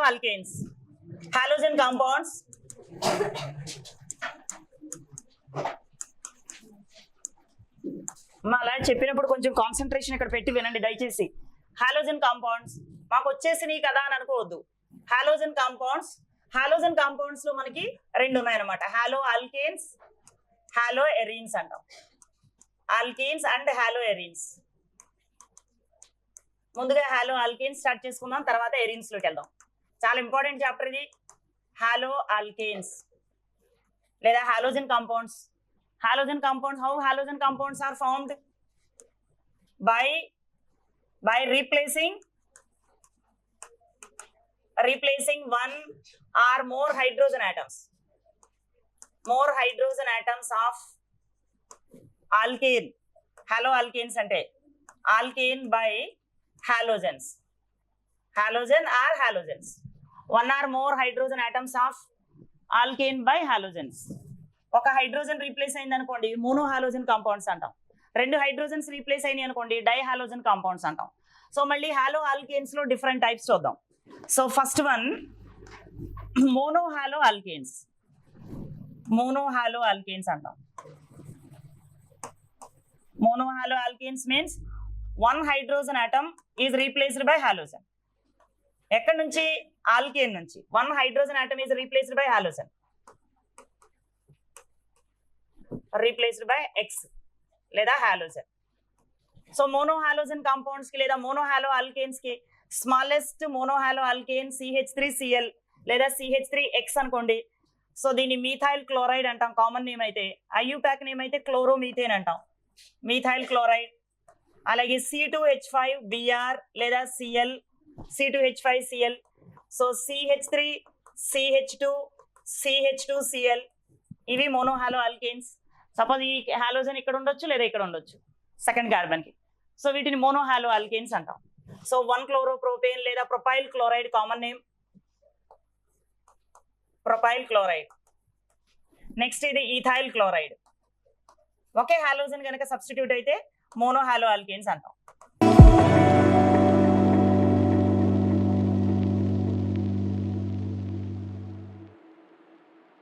alkanes, halogen compounds. అలా చెప్పినప్పుడు కొంచెం కాన్సన్ట్రేషన్ ఇక్కడ పెట్టి వినండి దయచేసి. హాలోజన్ కాంపౌండ్స్ మాకు వచ్చేసినాయి కదా అని అనుకోవద్దు. హాలోజన్ కాంపౌండ్స్ లో మనకి రెండు ఉన్నాయన్నమాట. హాలో ఆల్కేన్స్, హాలో ఎరీన్స్ అంటాం. Alkanes and halo arenes. ముందుగా హాలో ఆల్కేన్స్ స్టార్ట్ చేసుకుందాం, తర్వాత ఎరీన్స్ లోకి వెళ్దాం. చాలా ఇంపార్టెంట్ చాప్టర్ ఇది. హాలో ఆల్కేన్స్ లేదా halogen compounds. Halogen compounds, how halogen compounds are formed? By replacing one or more hydrogen atoms. More hydrogen atoms of alkane. Haloalkanes ante alkane by halogens. Halogen or halogens. One or more hydrogen atoms of alkane by halogens. ఒక hydrogen replace అయింది అనుకోండి mono halogen compounds అంటాం. రెండు hydrogens replace అయినాయి అనుకోండి di halogen compounds అంటాం. So మళ్ళీ halo alkanes లో డిఫరెంట్ టైప్స్ చూద్దాం. So first one mono halo alkanes. Mono halo alkanes అంటాం. Mono halo alkanes means one hydrogen atom is replaced by halogen. ఎక్కడి నుంచి? ఆల్కేన్ నుంచి. One hydrogen atom is replaced by halogen, replaced by X లేదా halogen. So monohalogen compounds కి లేదా monohalo alkanes కి smallest monohalo alkane CH3Cl లేదా CH3X అనుకోండి. So దీన్ని మీథైల్ క్లోరైడ్ అంటాం కామన్ నేమ్ అయితే. ఐయుపాక్ నేమ్ అయితే క్లోరోమీథేన్ అంటాం, మీథైల్ క్లోరైడ్. అలాగే C2H5Br లేదా Cl, C2H5Cl. So CH3, CH2, CH2Cl ఇవి మోనోహాలో ఆల్కేన్స్. సపోజ్ ఈ హాలోజన్ ఇక్కడ ఉండొచ్చు లేదా ఇక్కడ ఉండొచ్చు సెకండ్ కార్బన్ కి. సో వీటిని మోనోహాలో ఆల్కేన్స్ అంటాం. సో 1-chloro-propane లేదా propyl chloride common name, propyl chloride. Next ఇది ఈథైల్ క్లోరైడ్. ఒకే హాలోజన్ కనుక సబ్స్టిట్యూట్ అయితే మోనోహాలో ఆల్కేన్స్ అంటాం.